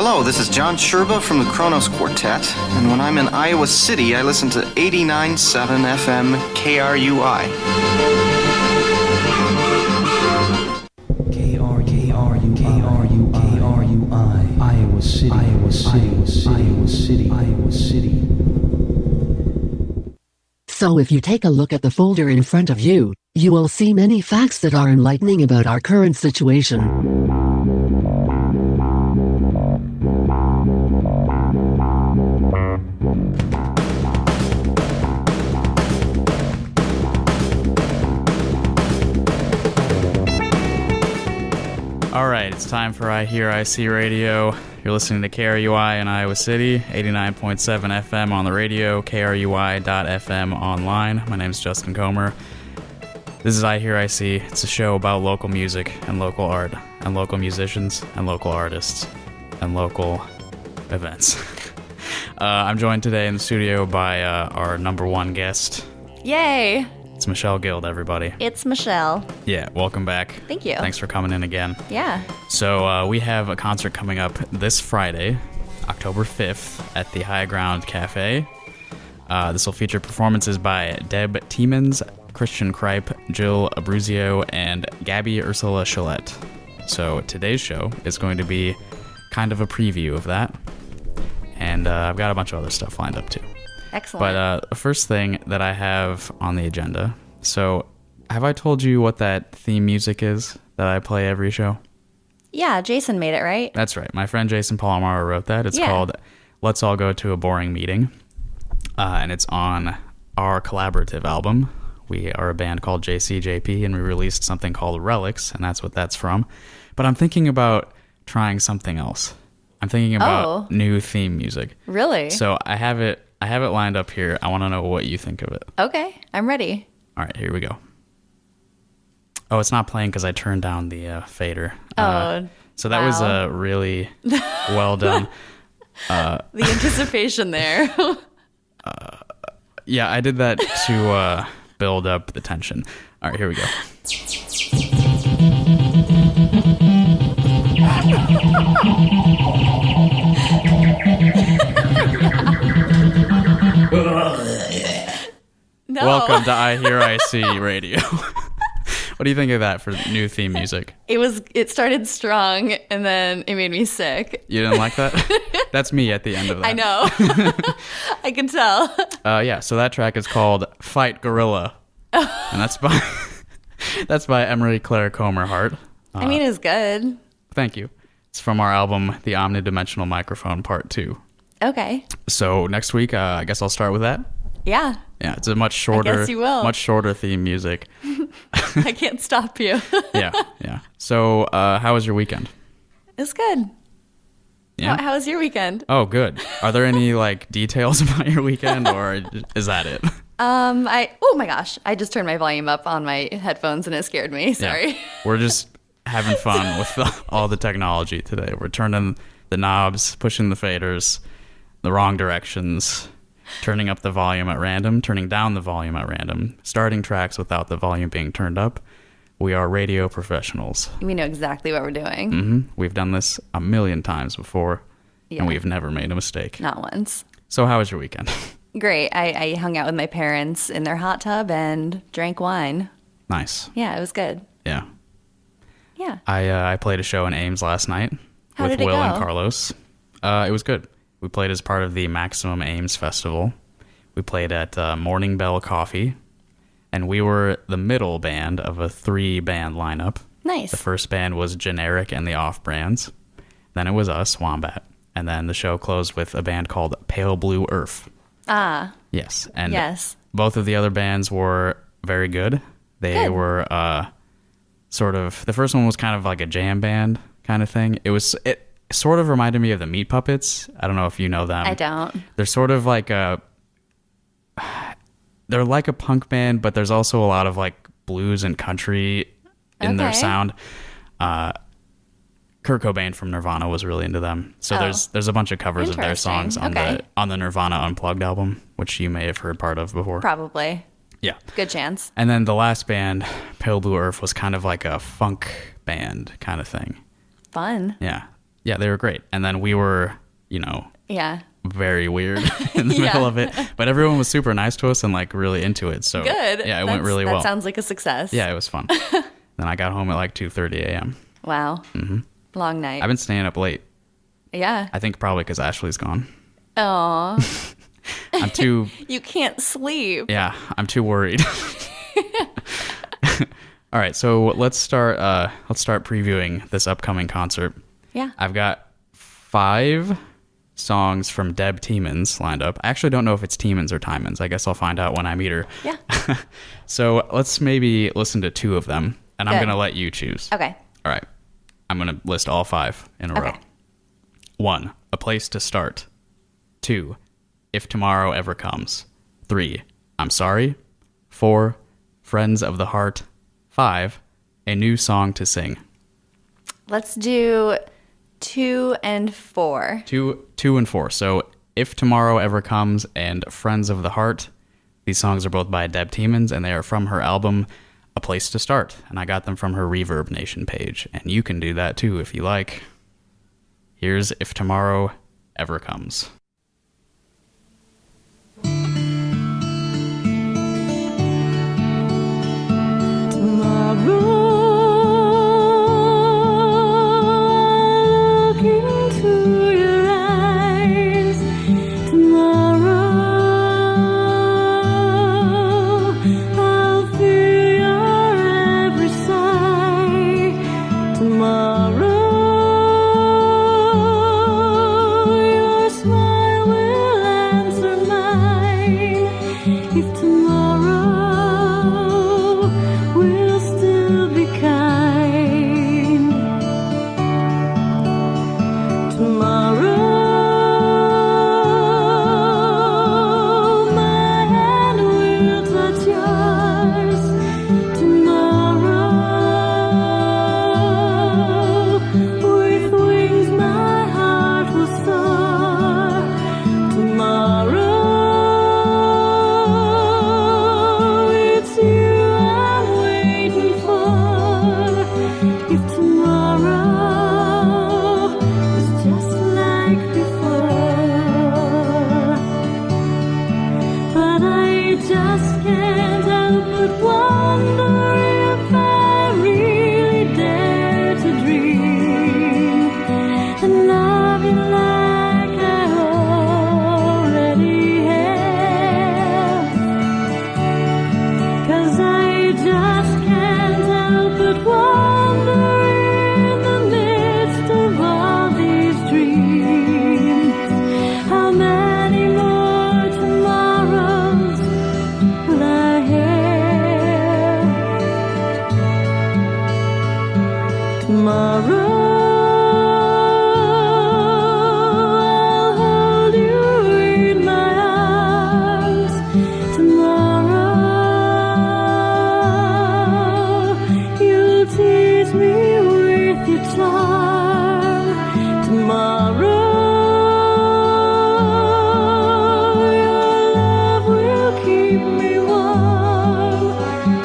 Hello, this is John Sherba from the Kronos Quartet, and when I'm in Iowa City, I listen to 89.7 FM KRUI. KRUI, Iowa City, Iowa City, Iowa City, Iowa City. So if you take a look at the folder in front of you, you will see many facts that are enlightening about our current situation. All right, it's time for iHearIC Radio. You're listening to KRUI in Iowa City, 89.7 FM on the radio, krui.fm online. My name is Justin Comer. This is iHearIC. It's a show about local music and local art and local musicians and local artists and local events. I'm joined today in the studio by our number one guest. Yay! It's Michelle Guild, everybody. It's Michelle. Yeah, welcome back. Thank you. Thanks for coming in again. Yeah. So we have a concert coming up this Friday, October 5th, at the High Ground Cafe. This will feature performances by Deb Tiemens, Christian Kripe, Jill Abruzzio, and Gabby Ursula Chalette. So today's show is going to be kind of a preview of that. And I've got a bunch of other stuff lined up too. Excellent. But the first thing that I have on the agenda, so have I told you what that theme music is that I play every show? Yeah, Jason made it, right? That's right. My friend Jason Palomaro wrote that. It's called Let's All Go to a Boring Meeting. And it's on our collaborative album. We are a band called JCJP, and we released something called Relics, and that's what that's from. But I'm thinking about trying something else. I'm thinking about new theme music. Really? So I have it lined up here. I want to know what you think of it. Okay, I'm ready. All right, here we go. Oh, it's not playing because I turned down the fader. So that was really well done. The anticipation there. Yeah, I did that to build up the tension. All right, here we go. No. Welcome to iHearIC Radio. What do you think of that for new theme music? It started strong and then it made me sick. You didn't like that? That's me at the end of that. I know. I can tell. Yeah, so that track is called Fight Gorilla. And that's by Emery Claire Comer Hart. I mean, it's good. Thank you. It's from our album, The Omnidimensional Microphone Part 2. Okay. So next week, I guess I'll start with that. Yeah. Yeah, it's a much shorter theme music. I can't stop you. Yeah. So how was your weekend? It's good. Yeah. How was your weekend? Oh, good. Are there any details about your weekend, or is that it? Oh my gosh, I just turned my volume up on my headphones and it scared me. Sorry. Yeah. We're just having fun with all the technology today. We're turning the knobs, pushing the faders, the wrong directions, turning up the volume at random, turning down the volume at random, starting tracks without the volume being turned up. We are radio professionals. We know exactly what we're doing. Mm-hmm. We've done this a million times before, and we've never made a mistake. Not once. So how was your weekend? Great. I hung out with my parents in their hot tub and drank wine. Nice. Yeah, it was good. Yeah. Yeah. I played a show in Ames last night with Will and Carlos. It was good. We played as part of the Maximum Ames Festival. We played at Morning Bell Coffee, and we were the middle band of a 3-band lineup. Nice. The first band was Generic and the Off-Brands. Then it was us, Wombat. And then the show closed with a band called Pale Blue Earth. Ah. Yes. And yes. Both of the other bands were very good. They were sort of... The first one was kind of like a jam band kind of thing. It sort of reminded me of the Meat Puppets. I don't know if you know them. I don't. They're sort of like they're like a punk band, but there's also a lot of blues and country in their sound. Kurt Cobain from Nirvana was really into them. So there's a bunch of covers of their songs on the Nirvana Unplugged album, which you may have heard part of before. Probably. Yeah. Good chance. And then the last band, Pale Blue Earth, was kind of like a funk band kind of thing. Fun. Yeah. Yeah, they were great. And then we were, Yeah. very weird in the middle of it. But everyone was super nice to us and like really into it. So Good. yeah, it went really well. That sounds like a success. Yeah, it was fun. Then I got home at like 2:30 a.m. Wow. Long night. I've been staying up late. Yeah. I think probably because Ashley's gone. Aw. I'm too... You can't sleep. Yeah, I'm too worried. All right, so let's start previewing this upcoming concert. Yeah. I've got 5 songs from Deb Tiemens lined up. I actually don't know if it's Tiemens or Timens. I guess I'll find out when I meet her. Yeah. So let's maybe listen to 2 of them, and I'm Good. going to let you choose. Okay. All right. I'm going to list all 5 in a row. Okay. 1, A Place to Start. 2, If Tomorrow Ever Comes. 3, I'm Sorry. 4, Friends of the Heart. 5, A New Song to Sing. Let's do 2 and 4. 2 and 4. So If Tomorrow Ever Comes and Friends of the Heart. These songs are both by Deb Tiemens, and they are from her album A Place to Start. And I got them from her Reverb Nation page. And you can do that too if you like. Here's If Tomorrow Ever Comes.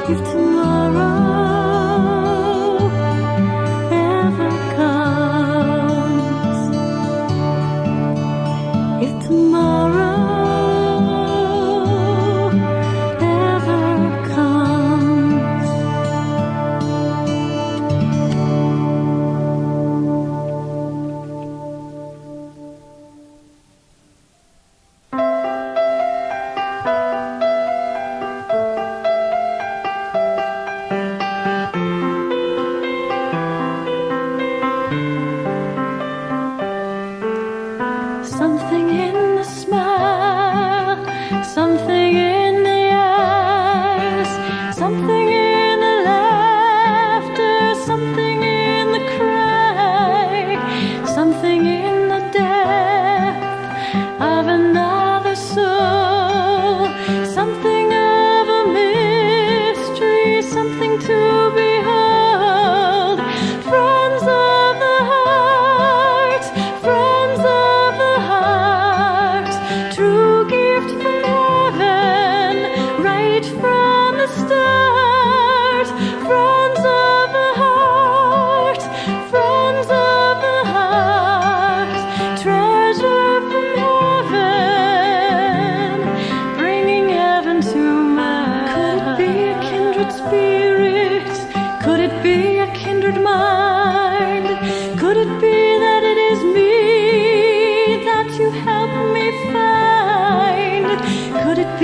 If tomorrow ever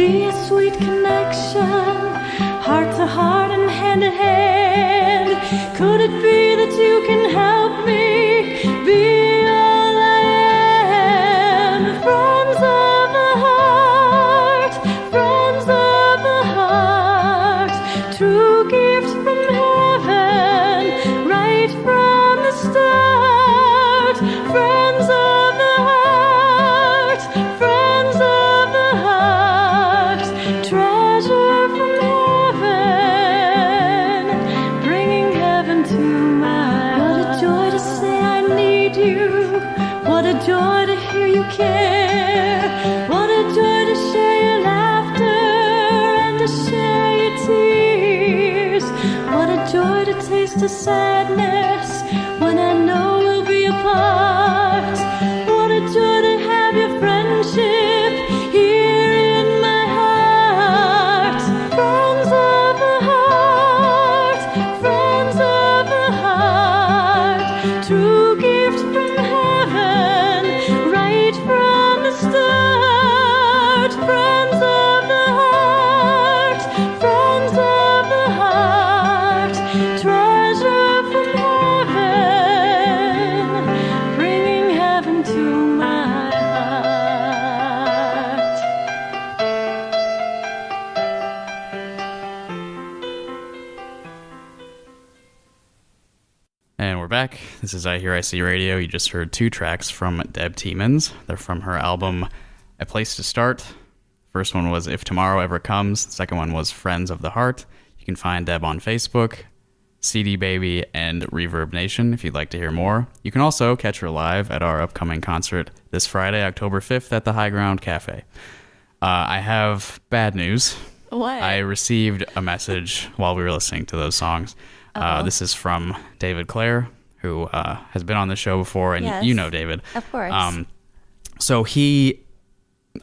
be a sweet connection, heart to heart and hand to hand. Could it be that you can help me be all I am? Friends of the heart, friends of the heart, true gift from heaven, right from the start. Friends of the heart, friends of the heart, treasure from heaven, bringing heaven to my heart. What a joy to say I need you. What a joy to hear you care. What a joy to share your laughter and to share your tears. What a joy to taste the sadness when I know we'll be apart. What a joy to have your friendship here in my heart. Friends of the heart, friends of the heart, true gift from heaven, right from the start. Friends of the heart, friends of the heart, treasure from heaven, bringing heaven to my heart. And we're back. This is iHearIC Radio. You just heard 2 tracks from Deb Tiemens. They're from her album A Place to Start. First one was If Tomorrow Ever Comes. The second one was Friends of the Heart. You can find Deb on Facebook, CD Baby, and Reverb Nation if you'd like to hear more. You can also catch her live at our upcoming concert this Friday, October 5th at the High Ground Cafe. I have bad news. What? I received a message while we were listening to those songs. This is from David Clare, who has been on the show before, and Yes. you know David. Of course. So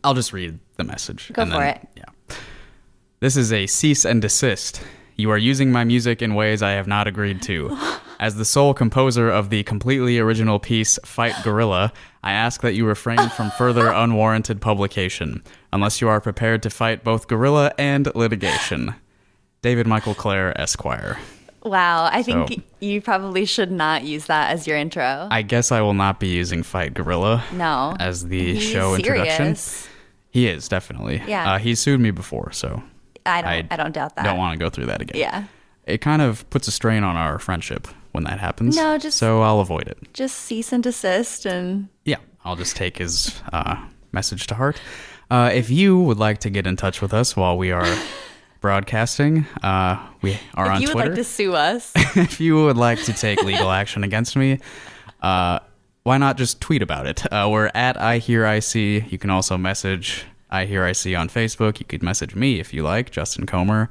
I'll just read the message. Go for it. Yeah. This is a cease and desist. You are using my music in ways I have not agreed to. As the sole composer of the completely original piece, Fight Gorilla, I ask that you refrain from further unwarranted publication, unless you are prepared to fight both guerrilla and litigation. David Michael Clare, Esquire. Wow, I think So- you probably should not use that as your intro. I guess I will not be using Fight Gorilla No. as the He's show introduction. serious. He is, definitely. Yeah. He's sued me before, so I don't doubt that. don't want to go through that again. Yeah. It kind of puts a strain on our friendship when that happens. No, just- so I'll avoid it. Just cease and desist and Yeah, I'll just take his message to heart. If you would like to get in touch with us while we are broadcasting, we are if on you would Twitter. like to sue us. If you would like to take legal action against me, why not just tweet about it? We're at iHearIC. You can also message iHearIC on Facebook. You could message me if you like, Justin Comer.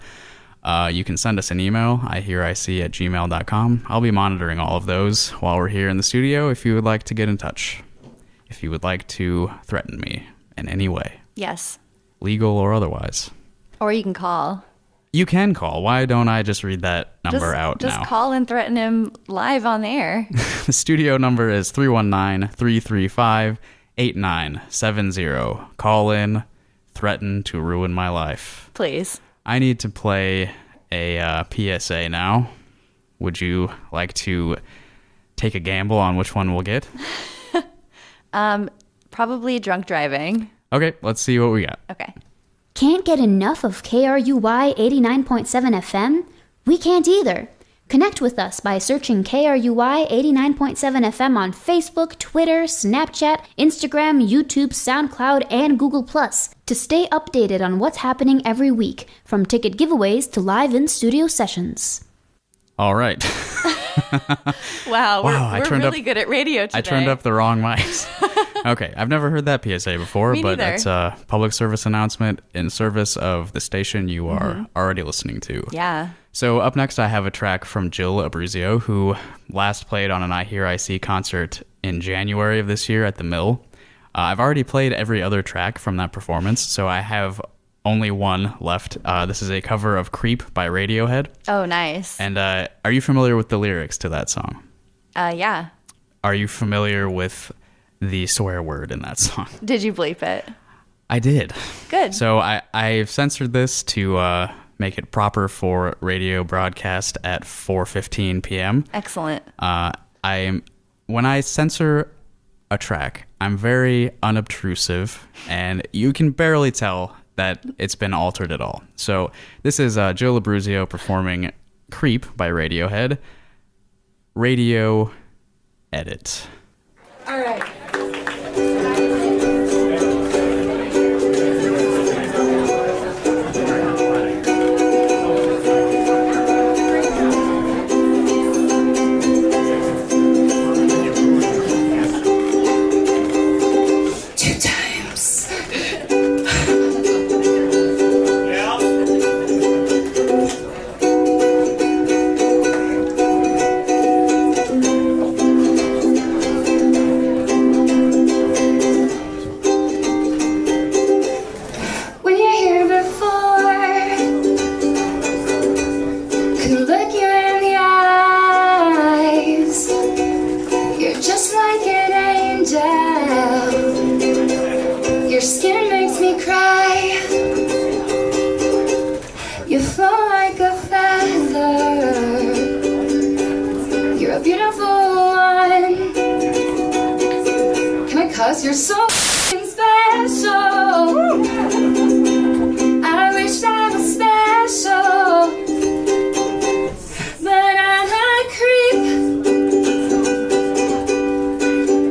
You can send us an email, iHearIC@gmail.com. I'll be monitoring all of those while we're here in the studio if you would like to get in touch. If you would like to threaten me in any way, Yes. legal or otherwise. Or you can call. You can call. Why don't I just read that number out Just now? call and threaten him live on the air. The studio number is 319-335-8970. Call in, threaten to ruin my life. Please. I need to play a PSA now. Would you like to take a gamble on which one we'll get? Probably drunk driving. Okay, let's see what we got. Okay. Can't get enough of KRUI 89.7 FM? We can't either. Connect with us by searching KRUI 89.7 FM on Facebook, Twitter, Snapchat, Instagram, YouTube, SoundCloud, and Google+, to stay updated on what's happening every week, from ticket giveaways to live in-studio sessions. All right. Wow, I we're turned really up- good at radio today. I turned up the wrong mics. Okay, I've never heard that PSA before, Me but neither. that's a public service announcement in service of the station you are already listening to. Yeah. So up next, I have a track from Jill Abruzzio, who last played on an iHearIC concert in January of this year at the Mill. I've already played every other track from that performance, so I have only one left. This is a cover of Creep by Radiohead. Oh, nice. And are you familiar with the lyrics to that song? Yeah. Are you familiar with the swear word in that song? Did you bleep it? I did. Good. So I've censored this to make it proper for radio broadcast at 4:15 p.m. Excellent. When I censor a track, I'm very unobtrusive, and you can barely tell that it's been altered at all. So this is Jill Abruzzio performing "Creep" by Radiohead. Radio edit. All right. You're so f***ing special. I wish I was special, but I'm a creep.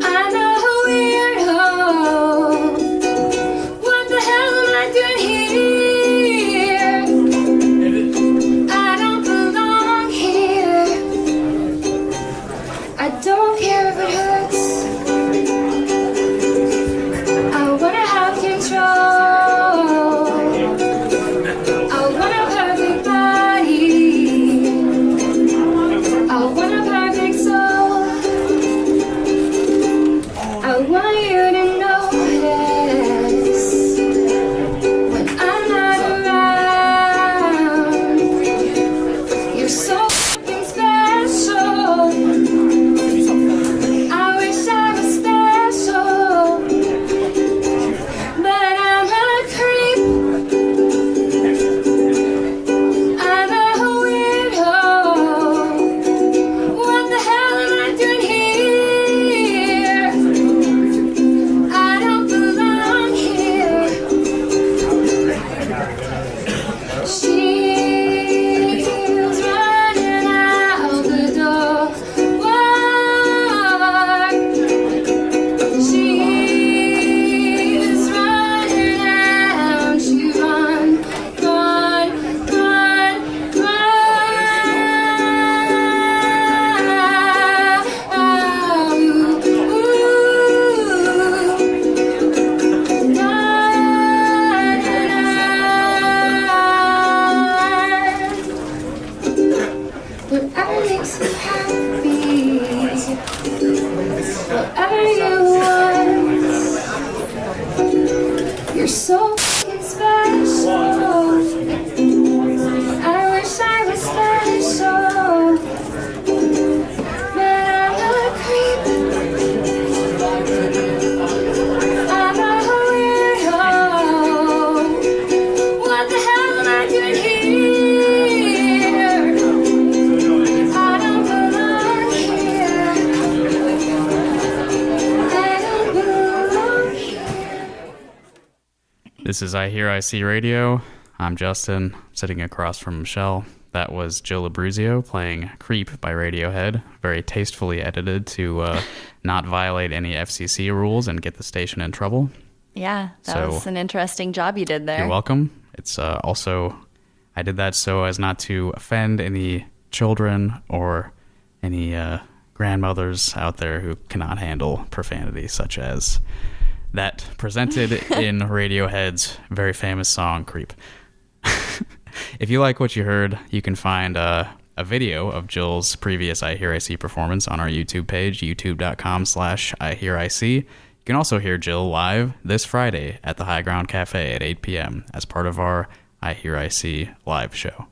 I'm a weirdo. What the hell am I doing here? I don't belong here. I don't care if it hurts. This is iHearIC Radio. I'm Justin, sitting across from Michelle. That was Jill Abruzzio playing Creep by Radiohead, very tastefully edited to not violate any FCC rules and get the station in trouble. Yeah, that was an interesting job you did there. You're welcome. It's also, I did that so as not to offend any children or any grandmothers out there who cannot handle profanity, such as that presented in Radiohead's very famous song, Creep. If you like what you heard, you can find a video of Jill's previous iHearIC performance on our YouTube page, youtube.com/iHearIC. You can also hear Jill live this Friday at the High Ground Cafe at 8 p.m. as part of our iHearIC live show.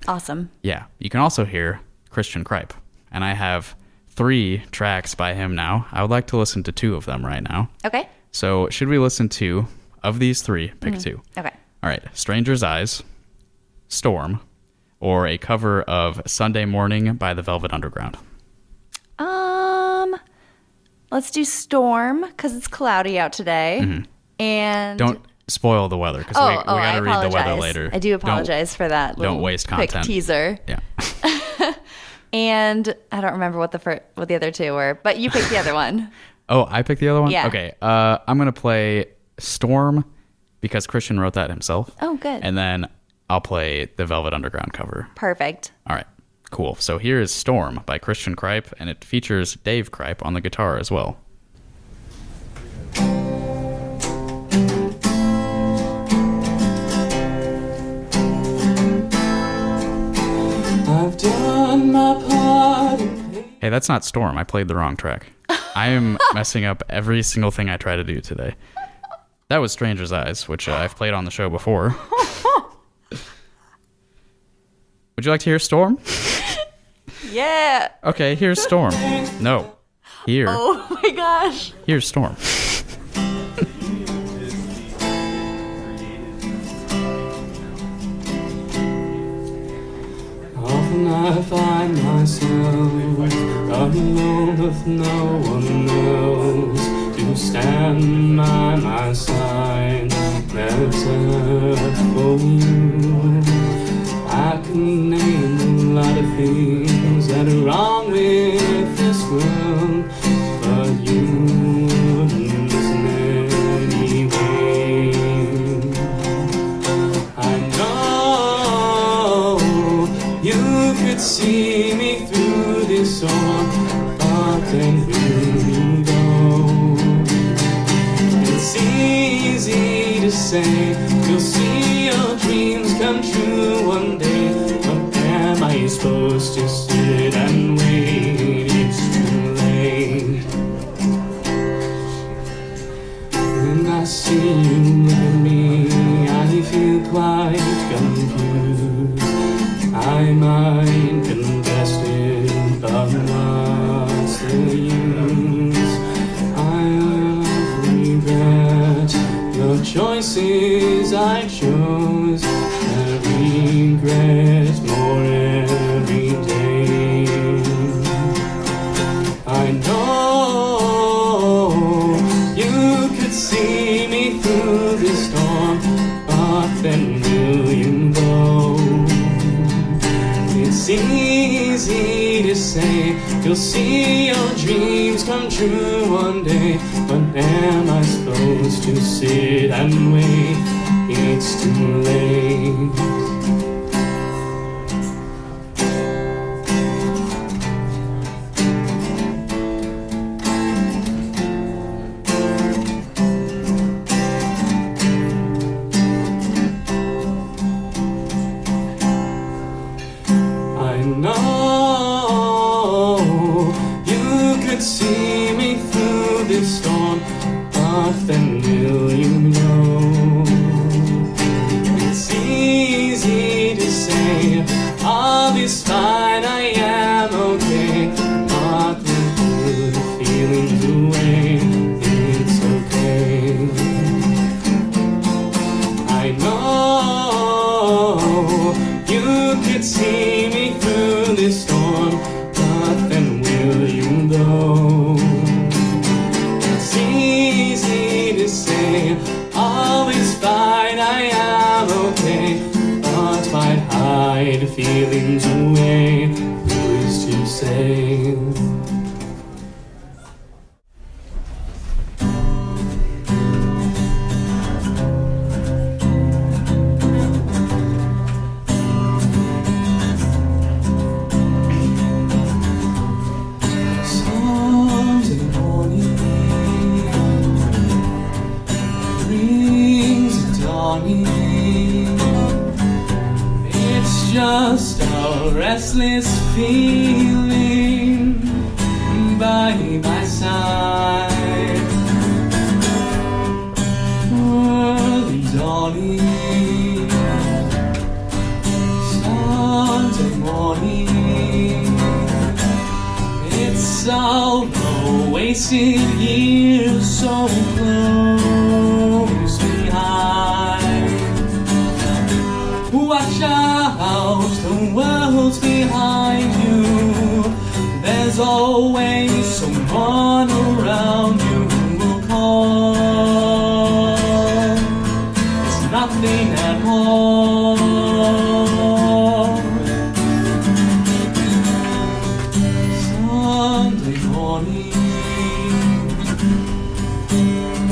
Awesome. Yeah. You can also hear Christian Kripe, and I have 3 tracks by him now. I would like to listen to 2 of them right now. Okay. So should we listen to Of these three, pick two. Okay. All right. Stranger's Eyes, Storm, or a cover of Sunday Morning by the Velvet Underground. Let's do Storm because it's cloudy out today. And Don't spoil the weather because we got to read the weather later. I do apologize for that. Don't waste quick content. Teaser. Yeah. And I don't remember what the other two were, but you picked the other one. Oh, I picked the other one? Yeah. Okay. I'm going to play Storm because Christian wrote that himself. Oh, good. And then I'll play the Velvet Underground cover. Perfect. All right. Cool. So here is Storm by Christian Kripe, and it features Dave Kripe on the guitar as well. I've done my part. Hey, that's not Storm. I played the wrong track. I am messing up every single thing I try to do today. That was Stranger's Eyes, which I've played on the show before. Would you like to hear Storm? Yeah. Okay, here's Storm. No. Here. Oh my gosh. Here's Storm. Often I find myself alone with no one else to stand by my side. That's for you. I can name a lot of things that are wrong with this world, but you wouldn't listen anyway. I know you could see me through this storm, but then will you go? It's easy to say you'll see your dreams come true one day, but am I supposed to sit and wait? It's too late. When I see you look at me, I feel quite confused. I might confess it, but what's the use? I regret the choices I chose. I regret more every day. I know you could see me through this storm, but then will you go? It's easy to say you'll see your dreams come true one day, but am I supposed to sit and wait? It's too late. I know you could see me through this storm, but then will you know? It's easy to say all is fine, I am okay, but we put the feelings away. It's okay. I know you could see me through this storm, but then will you go? It's easy to say all is fine, I am okay, but might hide feelings away. Who's to say? Sunday morning brings the dawning. It's just a restless feeling by my side. Early dawning, Sunday morning. It's all the wasted years so close behind. always someone around you who will call. It's nothing at all. Sunday morning, and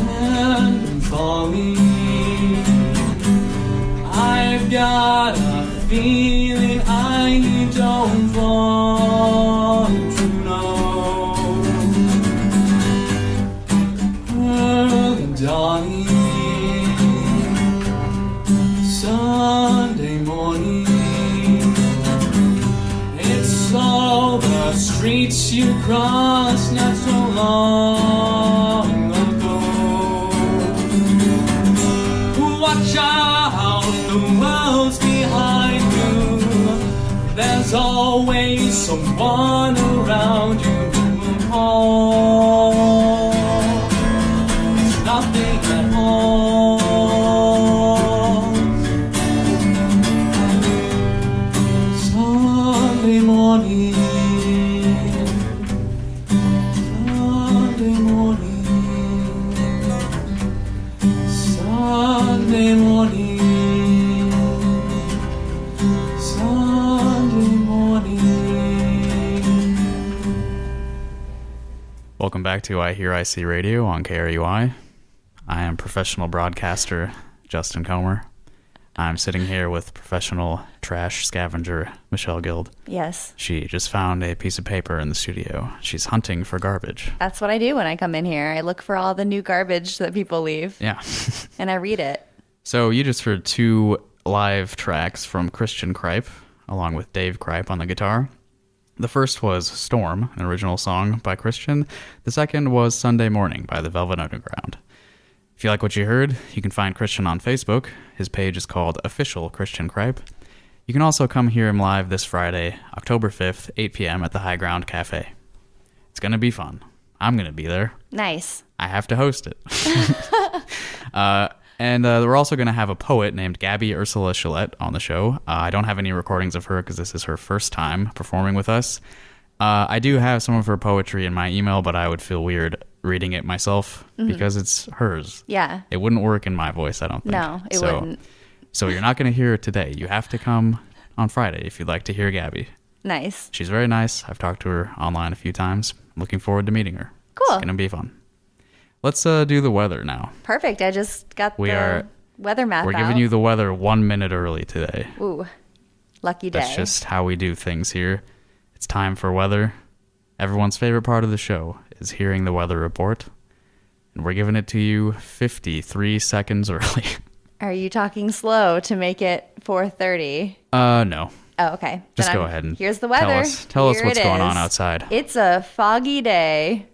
I'm falling. I've got a feeling I don't want to know. Early dawning, Sunday morning. It's all the streets you crossed not so long ago. Watch out, the world's behind you. There's always someone around you who will call. It's nothing at all. Sunday morning, Sunday morning, Sunday morning, Sunday morning. Welcome back to iHearIC Radio on KRUI. I am professional broadcaster Justin Comer. I'm sitting here with professional trash scavenger Michelle Guild. Yes. She just found a piece of paper in the studio. She's hunting for garbage. That's what I do when I come in here. I look for all the new garbage that people leave. Yeah. And I read it. So you just heard 2 live tracks from Christian KRUI, along with Dave KRUI on the guitar. The first was Storm, an original song by Christian. The second was Sunday Morning by the Velvet Underground. If you like what you heard, you can find Christian on Facebook. His page is called Official Christian KRUI. You can also come hear him live this Friday, October 5th, 8 p.m. at the High Ground Cafe. It's going to be fun. I'm going to be there. Nice. I have to host it. And we're also going to have a poet named Gabby Ursula Chalette on the show. I don't have any recordings of her because this is her first time performing with us. I do have some of her poetry in my email, but I would feel weird reading it myself because it's hers. Yeah. It wouldn't work in my voice, I don't think. No, it wouldn't. So you're not going to hear it today. You have to come on Friday if you'd like to hear Gabby. Nice. She's very nice. I've talked to her online a few times. Looking forward to meeting her. Cool. It's going to be fun. Let's do the weather now. Perfect. I just got the weather map We're out. giving you the weather 1 minute early today. Ooh, lucky day. That's just how we do things here. It's time for weather. Everyone's favorite part of the show is hearing the weather report. And we're giving it to you 53 seconds early. Are you talking slow to make it 4:30? No. Oh, okay. Just Then go ahead and here's the weather. Tell us Here what's it going on is. outside. It's a foggy day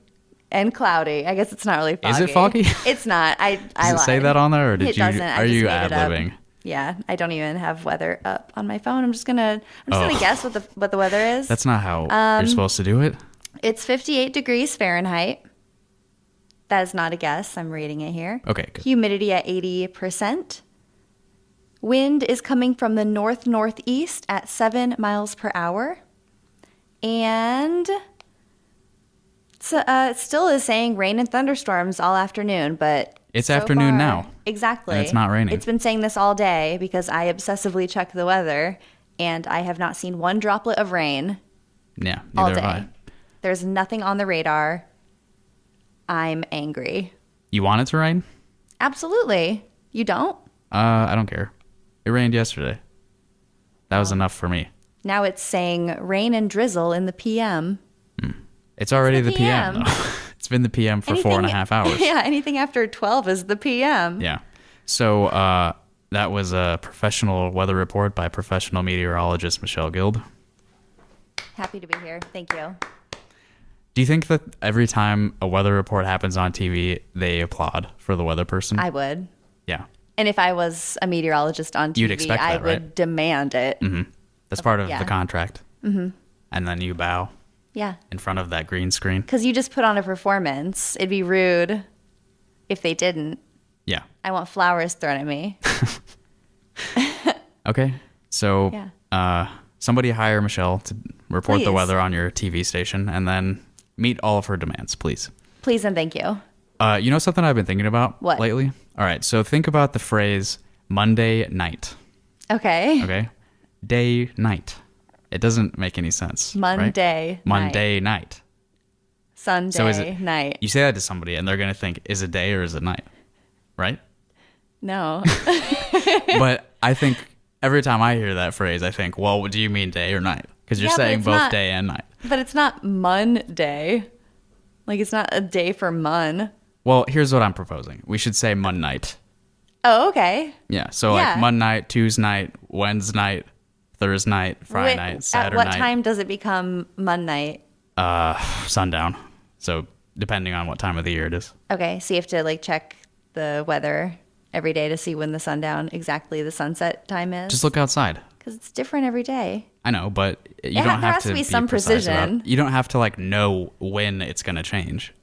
and cloudy. I guess it's not really foggy. Is it foggy? It's not. I Does it say that on there, or It doesn't. I are just you made it up. ad-libbing? Yeah, I don't even have weather up on my phone. I'm just gonna guess what the weather is. That's not how you're supposed to do it. It's 58 degrees Fahrenheit. That is not a guess. I'm reading it here. Okay, good. Humidity at 80%. Wind is coming from the north-northeast at 7 miles per hour. And it still is saying rain and thunderstorms all afternoon, but It's so afternoon far- now. Exactly. And it's not raining. It's been saying this all day because I obsessively check the weather, and I have not seen one droplet of rain Yeah, all neither day. have I. There's nothing on the radar. I'm angry. You want it to rain? Absolutely. You don't? I don't care. It rained yesterday. That was enough for me. Now it's saying rain and drizzle in the PM. It's already the the PM. PM. though. It's been the PM for 4.5 hours. Yeah, anything after 12 is the PM. Yeah. So that was a professional weather report by professional meteorologist Michelle Guild. Happy to be here. Thank you. Do you think that every time a weather report happens on TV, they applaud for the weather person? I would. Yeah. And if I was a meteorologist on TV, You'd expect I that, would right? demand it. Mm-hmm. That's part of Yeah. the contract. Mm-hmm. And then you bow Yeah. in front of that green screen. Because you just put on a performance. It'd be rude if they didn't. Yeah. I want flowers thrown at me. Okay. So Yeah. somebody hire Michelle to report the Please. weather on your TV station, and then Meet all of her demands, please. Please and thank you. You know something I've been thinking about What? lately? All right, so think about the phrase Monday night. Okay. Okay? Day, night. It doesn't make any sense. Monday right? Monday night. Sunday So is it, night. You say that to somebody and they're going to think, is it day or is it night? Right? No. But I think every time I hear that phrase, I think, well, do you mean day or night? Because you're Yeah, but saying it's both not- day and night. But it's not Monday. Like, it's not a day for Mun. Well, here's what I'm proposing. We should say Mon night. Oh, okay. Yeah, so Yeah. like Mon night, Tuesday night, Wednesday night, Thursday night, Friday night, Saturday At what night. time does it become Mun night? Sundown. So depending on what time of the year it is. Okay, so you have to, like, check the weather every day to see when the exactly the sunset time is? Just look outside. Because it's different every day. I know, but you There don't have has to to be some precise about precision. it. You don't have to like know when it's going to change.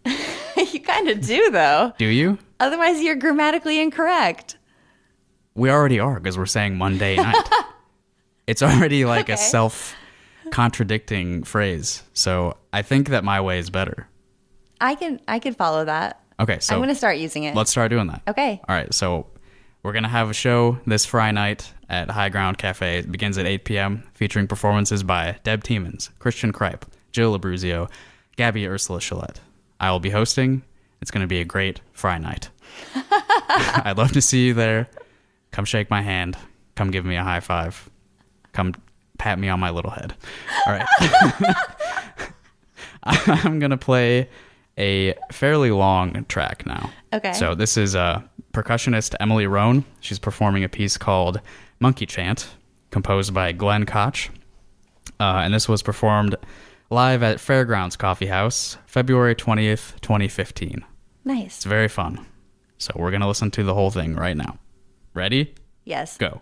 You kind of do, though. Do you? Otherwise, you're grammatically incorrect. We already are because we're saying Monday night. It's already like a Okay. self-contradicting phrase. So I think that my way is better. I can follow that. Okay, so I'm going to start using it. let's start doing that. Okay. All right, so we're going to have a show this Friday night at High Ground Cafe. It begins at 8 p.m., featuring performances by Deb Tiemens, Christian Kripe, Jill Abruzzio, Gabby Ursula Chalette. I will be hosting. It's going to be a great Friday night. I'd love to see you there. Come shake my hand. Come give me a high five. Come pat me on my little head. All right. I'm going to play a fairly long track now. Okay. So this is percussionist Emily Rohn. She's performing a piece called Monkey Chant, composed by Glenn Koch. And this was performed live at Fairgrounds Coffee House, February 20th, 2015. Nice. It's very fun. So we're going to listen to the whole thing right now. Ready? Yes. Go.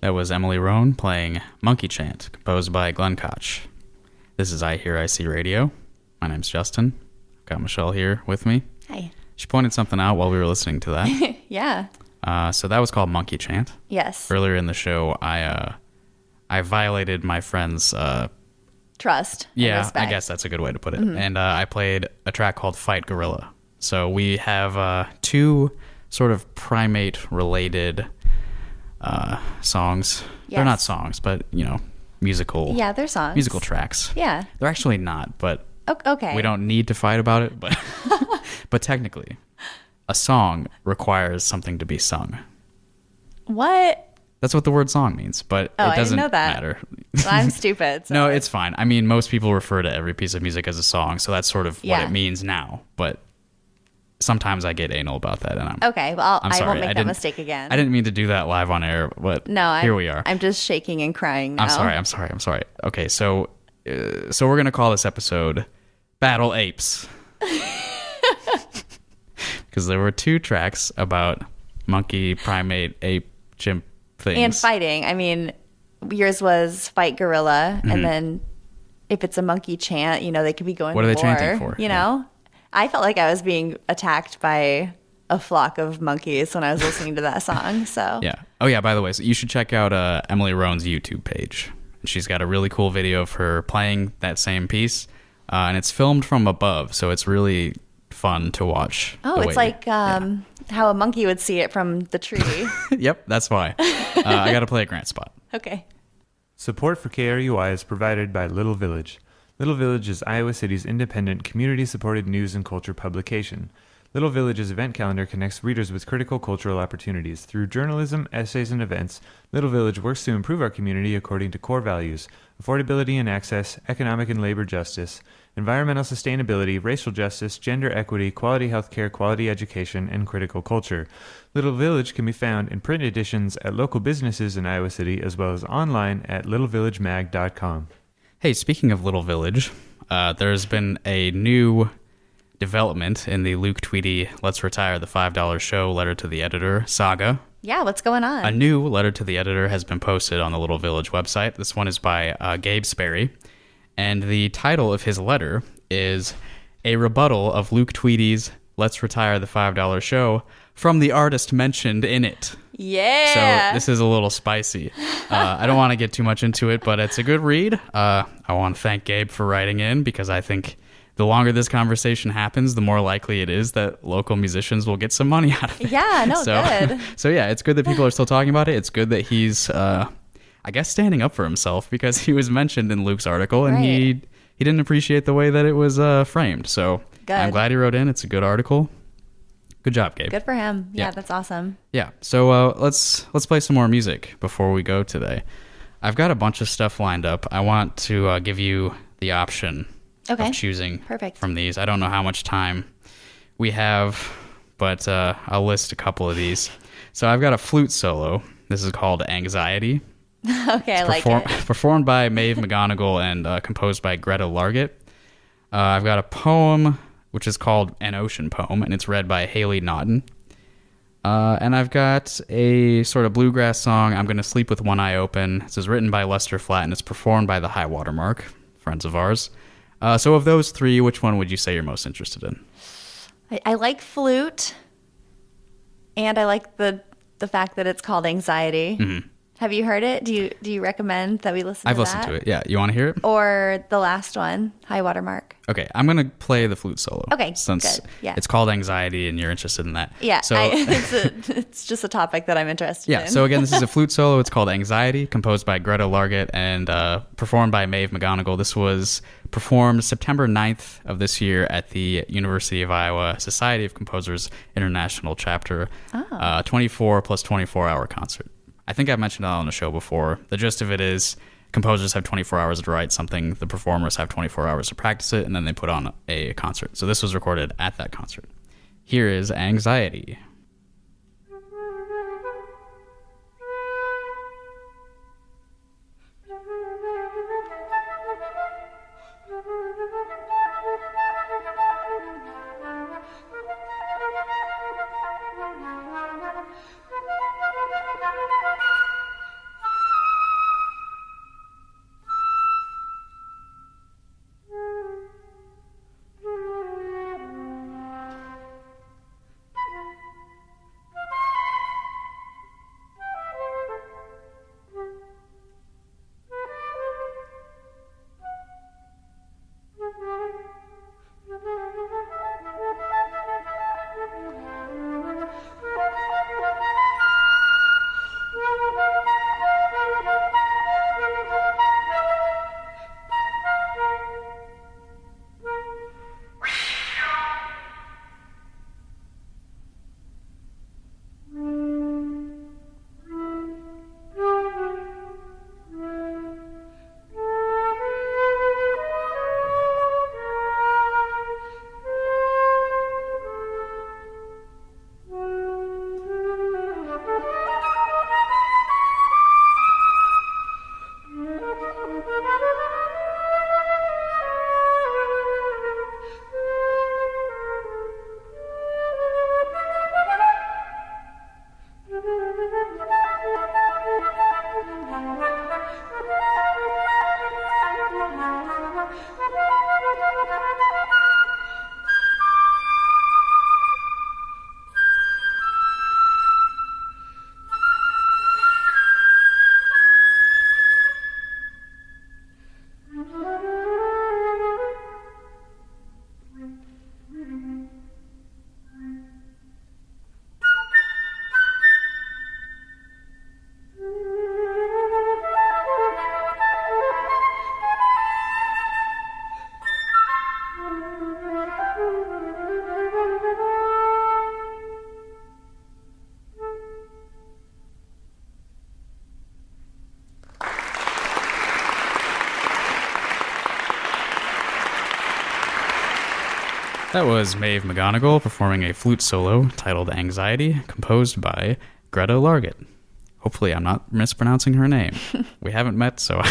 That was Emily Rohn playing Monkey Chant, composed by Glenn Koch. This is iHearIC Radio. My name's Justin. I've got Michelle here with me. Hi. She pointed something out while we were listening to that. Yeah. So that was called Monkey Chant. Yes. Earlier in the show, I violated my friend's trust. Yeah, and respect. I guess that's a good way to put it. And I played a track called Fight Gorilla. So we have two sort of primate-related songs. Yes. They're not songs, but, musical. Yeah, they're songs. Musical tracks. Yeah. They're actually not, but Okay. we don't need to fight about it. But but technically, a song requires something to be sung. What? That's what the word song means, but it I doesn't didn't know that. matter. Well, I'm stupid. So No, it's fine. I mean, most people refer to every piece of music as a song, so that's sort of what Yeah. it means now. But sometimes I get anal about that, and okay. Well, I'm I sorry. won't make that didn't- mistake again. I didn't mean to do that live on air, but No, here we are. I'm just shaking and crying now. I'm sorry. Okay, so we're gonna call this episode "Battle Apes" because there were two tracks about monkey, primate, ape, chimp things And fighting. I mean, yours was fight gorilla, and then if it's a monkey chant, they could be going What to are they war, chanting for? You know? I felt like I was being attacked by a flock of monkeys when I was listening to that song. So Yeah. Oh, yeah, by the way, so you should check out Emily Rohn's YouTube page. She's got a really cool video of her playing that same piece, and it's filmed from above, so it's really fun to watch. Oh, it's like how a monkey would see it from the tree. Yep, that's why. I got to play a Grant spot. Okay. Support for KRUI is provided by Little Village. Little Village is Iowa City's independent, community-supported news and culture publication. Little Village's event calendar connects readers with critical cultural opportunities. Through journalism, essays, and events, Little Village works to improve our community according to core values: affordability and access, economic and labor justice, environmental sustainability, racial justice, gender equity, quality healthcare, quality education, and critical culture. Little Village can be found in print editions at local businesses in Iowa City, as well as online at littlevillagemag.com. Hey, speaking of Little Village, there's been a new development in the Luke Tweedy Let's Retire the $5 Show letter to the editor saga. Yeah, what's going on? A new letter to the editor has been posted on the Little Village website. This one is by Gabe Sperry, and the title of his letter is A Rebuttal of Luke Tweedy's Let's Retire the $5 Show from the artist mentioned in it. Yeah. So this is a little spicy. I don't want to get too much into it, but it's a good read. I want to thank Gabe for writing in, because I think the longer this conversation happens, the more likely it is that local musicians will get some money out of it. Yeah, no, good. So yeah, it's good that people are still talking about it. It's good that he's, I guess, standing up for himself, because he was mentioned in Luke's article, and he didn't appreciate the way that it was framed. So Good. I'm glad he wrote in. It's a good article. Good job, Gabe. Good for him. Yeah, Yeah. that's awesome. Yeah. So let's play some more music before we go today. I've got a bunch of stuff lined up. I want to give you the option Okay. of choosing Perfect. from these. I don't know how much time we have, but I'll list a couple of these. So I've got a flute solo. This is called Anxiety. Okay, I like it. Performed by Maeve McGonigal and composed by Greta Largett. I've got a poem, which is called An Ocean Poem, and it's read by Haley Naughton. And I've got a sort of bluegrass song, I'm Gonna Sleep with One Eye Open. This is written by Lester Flatt, and it's performed by the High Watermark, friends of ours. So of those three, which one would you say you're most interested in? I like flute, and I like the fact that it's called Anxiety. Mm-hmm. Have you heard it? Do you recommend that we listen I've to listened that? to it. Yeah, you want to hear it? Or the last one, High Watermark? Okay, I'm going to play the flute solo. Okay, since good. Yeah. it's called Anxiety and you're interested in that. Yeah, So it's just a topic that I'm interested in. yeah, so again, this is a flute solo. It's called Anxiety, composed by Greta Largett and performed by Maeve McGonigal. This was performed September 9th of this year at the University of Iowa Society of Composers International Chapter, 24 plus 24-hour concert. I think I've mentioned that on the show before. The gist of it is composers have 24 hours to write something, the performers have 24 hours to practice it, and then they put on a concert. So this was recorded at that concert. Here is Anxiety. That was Maeve McGonigal performing a flute solo titled Anxiety, composed by Greta Largett. Hopefully I'm not mispronouncing her name. We haven't met, so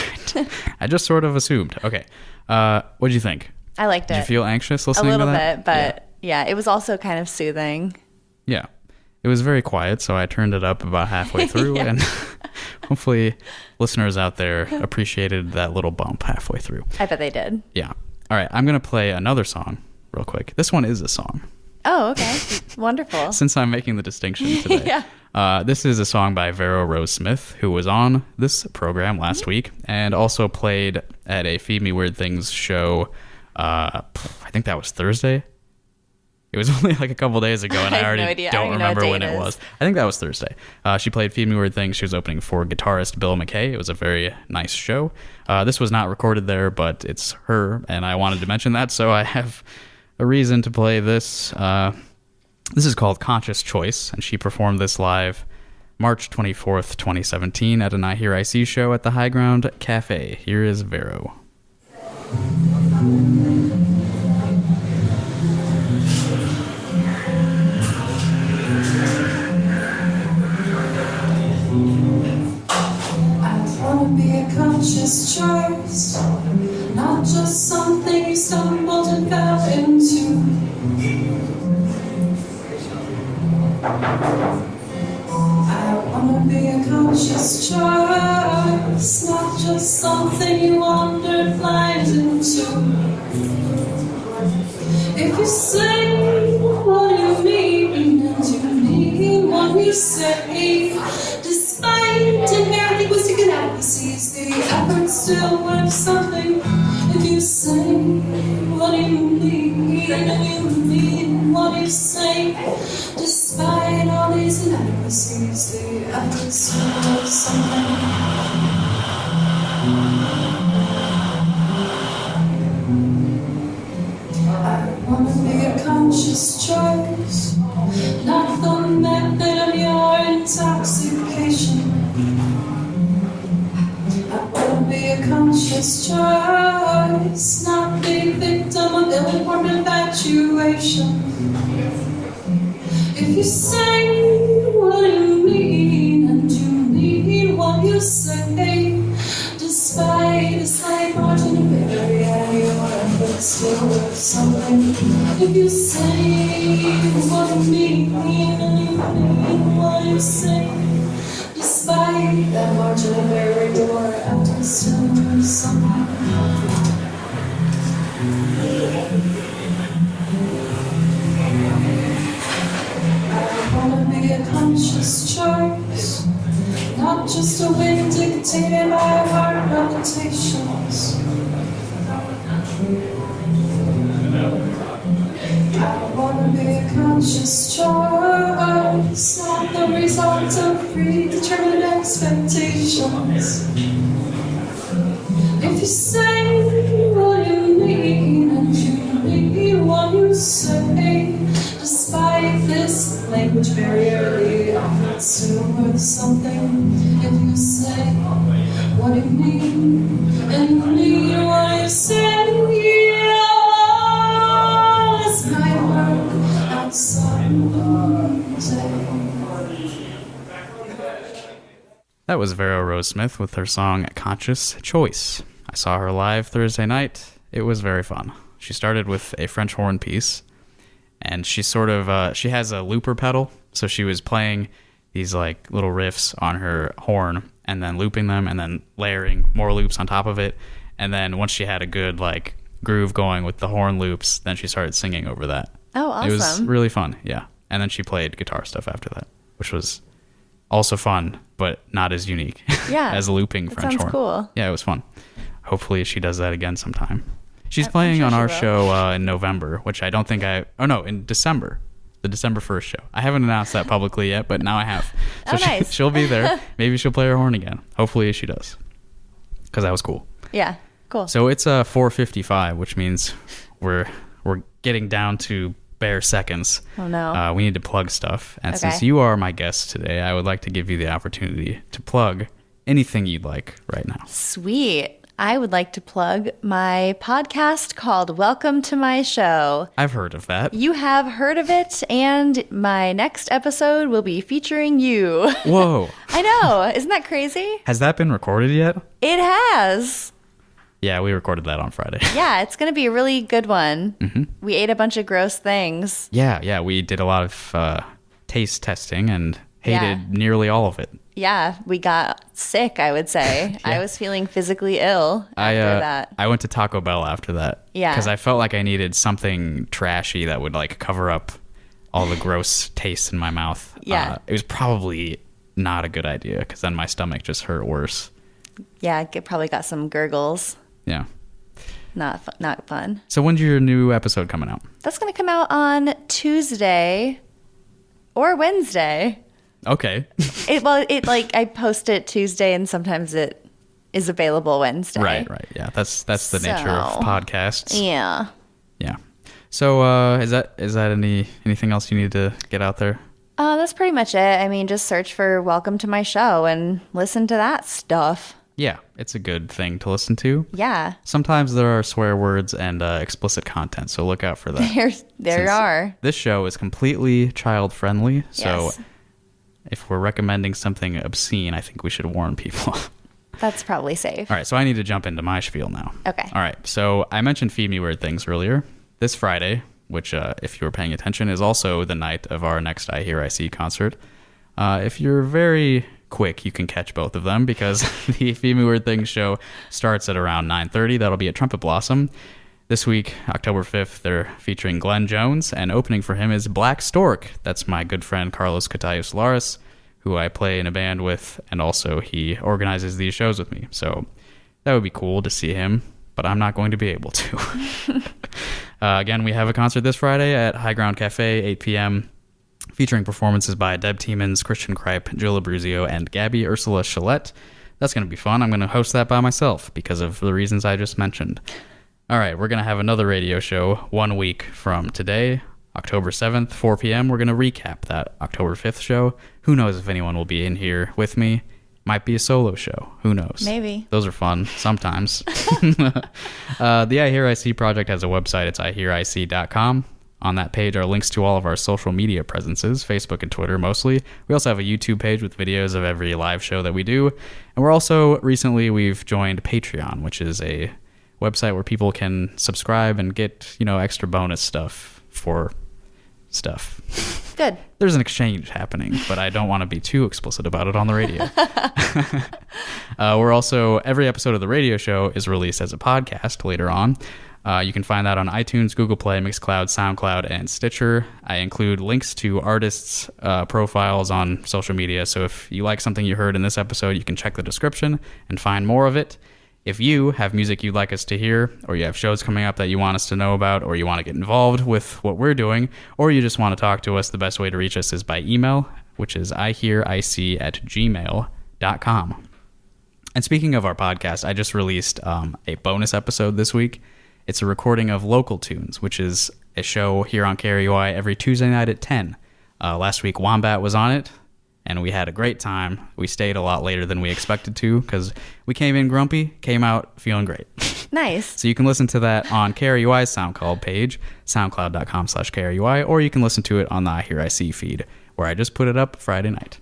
I just sort of assumed. Okay. What did you think? I liked it. Did you feel anxious listening to that? A little bit, but yeah, it was also kind of soothing. Yeah. It was very quiet, so I turned it up about halfway through, and hopefully listeners out there appreciated that little bump halfway through. I bet they did. Yeah. All right, I'm going to play another song real quick. This one is a song. Oh, okay. Wonderful. Since I'm making the distinction today. Yeah. This is a song by Vero Rose Smith, who was on this program last week and also played at a Feed Me Weird Things show. I think that was Thursday. It was only like a couple days ago, and I already don't remember when it was. I think that was Thursday. She played Feed Me Weird Things. She was opening for guitarist Bill McKay. It was a very nice show. This was not recorded there, but it's her, and I wanted to mention that, so I have a reason to play this. This is called Conscious Choice, and she performed this live March 24th, 2017 at an iHearIC show at the High Ground Cafe. Here is Vero. Conscious choice, not just something you stumbled and fell into. I wanna be a conscious choice, not just something you wandered blind into. If you say what you mean and you mean what you say, despite linguistic inadequacies, the effort still worth something. If you say what you mean and you mean what you say, despite all these inadequacies, the effort still worth something. I wanna be a conscious choice, not the method of your intoxication. I wanna be a conscious choice, not the victim of ill-informed infatuation. If you say what you mean and you mean what you say, despite a slight margin of error, your efforts still worth something. If you say what you mean and you mean what you say, despite that margin of error, your efforts still worth something. I wanna be a conscious choice, not just a wind dictated by heart palpitations. I wanna be a conscious choice, not the result of predetermined expectations. If you say what you mean and you mean what you say, despite this language barrier, the effort's still worth something. If you say what you mean and you mean what you say, this might work out someday. That was Vero Rose Smith with her song Conscious Choice. I saw her live Thursday night. It was very fun. She started with a French horn piece, and she sort of, she has a looper pedal, so she was playing these like little riffs on her horn and then looping them and then layering more loops on top of it. And then once she had a good like groove going with the horn loops, then she started singing over that. Oh, awesome. It was really fun, yeah. And then she played guitar stuff after that, which was also fun, but not as unique as looping French horn. Sounds cool. Yeah, it was fun. Hopefully she does that again sometime. She's playing on our show in November, which I don't think in December. The December 1st show. I haven't announced that publicly yet, but now I have. So nice. She'll be there. Maybe she'll play her horn again. Hopefully she does. Because that was cool. Yeah, cool. So it's 4:55, which means we're getting down to bare seconds. Oh, no. We need to plug stuff. And since you are my guest today, I would like to give you the opportunity to plug anything you'd like right now. Sweet. I would like to plug my podcast called Welcome to My Show. I've heard of that. You have heard of it, and my next episode will be featuring you. Whoa. I know. Isn't that crazy? Has that been recorded yet? It has. Yeah, we recorded that on Friday. Yeah, it's going to be a really good one. Mm-hmm. We ate a bunch of gross things. Yeah, we did a lot of taste testing and hated nearly all of it. Yeah, we got sick, I would say. Yeah. I was feeling physically ill after that. I went to Taco Bell after that. Yeah. Because I felt like I needed something trashy that would like cover up all the gross taste in my mouth. Yeah. It was probably not a good idea because then my stomach just hurt worse. Yeah, probably got some gurgles. Yeah. Not fun. So when's your new episode coming out? That's going to come out on Tuesday or Wednesday. Okay. I post it Tuesday and sometimes it is available Wednesday. Right. Yeah. That's the nature of podcasts. Yeah. Yeah. So is that anything else you need to get out there? That's pretty much it. I mean, just search for Welcome to My Show and listen to that stuff. Yeah, it's a good thing to listen to. Yeah. Sometimes there are swear words and explicit content, so look out for that. There are. This show is completely child friendly, so Yes. if we're recommending something obscene, I think we should warn people. That's probably safe. All right, so I need to jump into my spiel now. Okay. All right, so I mentioned Feed Me Weird Things earlier. This Friday, which if you were paying attention, is also the night of our next iHearIC concert. If you're very quick, you can catch both of them because the Feed Me Weird Things show starts at around 9:30. That'll be at Trumpet Blossom. This week, October 5th, they're featuring Glenn Jones, and opening for him is Black Stork. That's my good friend Carlos Catayos-Laris, who I play in a band with, and also he organizes these shows with me. So that would be cool to see him, but I'm not going to be able to. Again, we have a concert this Friday at High Ground Cafe, 8 p.m., featuring performances by Deb Tiemens, Christian Kripe, Jill Abruzzio, and Gabby Ursula Chalette. That's going to be fun. I'm going to host that by myself because of the reasons I just mentioned. All right, we're going to have another radio show 1 week from today, October 7th, 4 p.m. We're going to recap that October 5th show. Who knows if anyone will be in here with me. Might be a solo show. Who knows? Maybe. Those are fun sometimes. The iHearIC project has a website. It's iHearIC.com. On that page are links to all of our social media presences, Facebook and Twitter mostly. We also have a YouTube page with videos of every live show that we do. And we've joined Patreon, which is a website where people can subscribe and get, extra bonus stuff for stuff. Good. There's an exchange happening, but I don't want to be too explicit about it on the radio. Every episode of the radio show is released as a podcast later on. You can find that on iTunes, Google Play, Mixcloud, SoundCloud, and Stitcher. I include links to artists' profiles on social media, so if you like something you heard in this episode, you can check the description and find more of it. If you have music you'd like us to hear, or you have shows coming up that you want us to know about, or you want to get involved with what we're doing, or you just want to talk to us, the best way to reach us is by email, which is ihearic@gmail.com. And speaking of our podcast, I just released a bonus episode this week. It's a recording of Local Tunes, which is a show here on KRUI every Tuesday night at 10. Last week, Wombat was on it, and we had a great time. We stayed a lot later than we expected to because we came in grumpy, came out feeling great. Nice. So you can listen to that on KRUI's SoundCloud page, soundcloud.com/KRUI, or you can listen to it on the iHearIC feed, where I just put it up Friday night.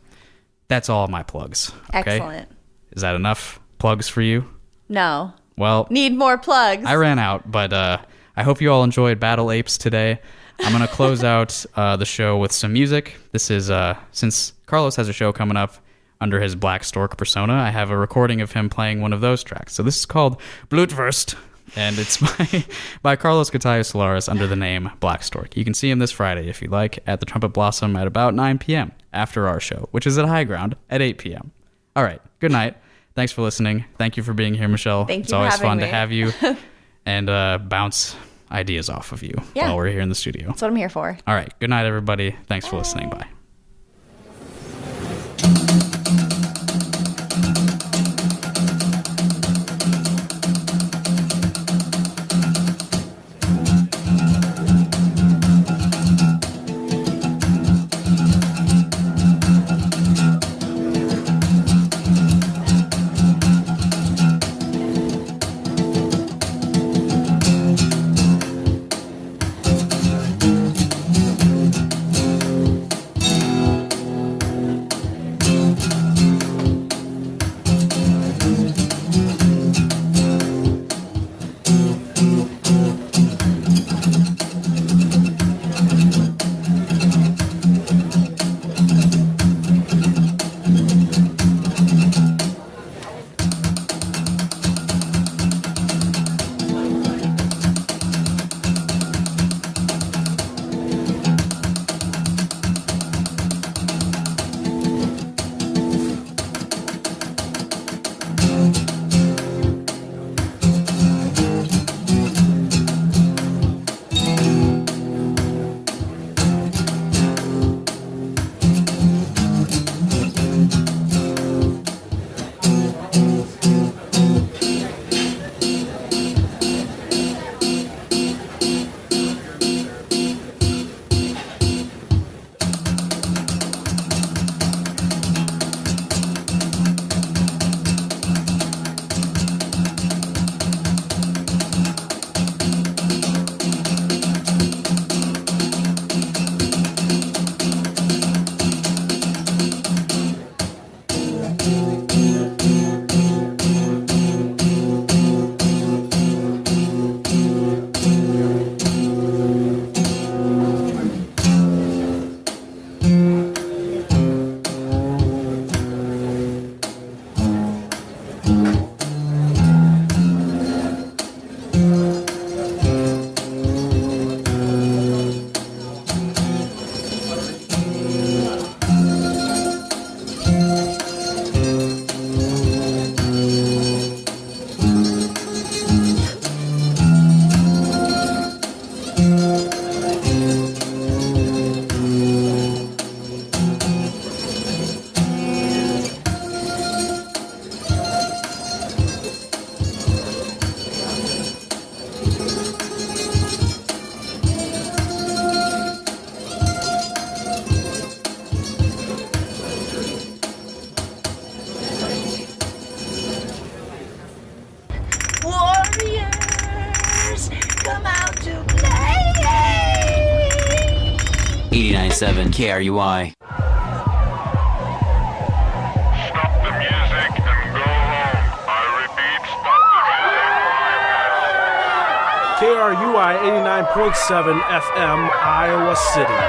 That's all my plugs. Okay? Excellent. Is that enough plugs for you? No. Well, need more plugs. I ran out, but I hope you all enjoyed Battle Apes today. I'm going to close out the show with some music. This is, since Carlos has a show coming up under his Black Stork persona, I have a recording of him playing one of those tracks. So this is called Blutwurst, and it's by Carlos Catayos-Laris under the name Black Stork. You can see him this Friday, if you like, at the Trumpet Blossom at about 9 p.m. after our show, which is at High Ground at 8 p.m. All right, good night. Thanks for listening. Thank you for being here, Michelle. Thank you. It's always fun me. to have you and bounce ideas off of you while we're here in the studio. That's what I'm here for. All right. Good night, everybody. Thanks for listening. Bye. 89.7 KRUI. Stop the music and go home. I repeat, stop the music. KRUI 89.7 FM, Iowa City.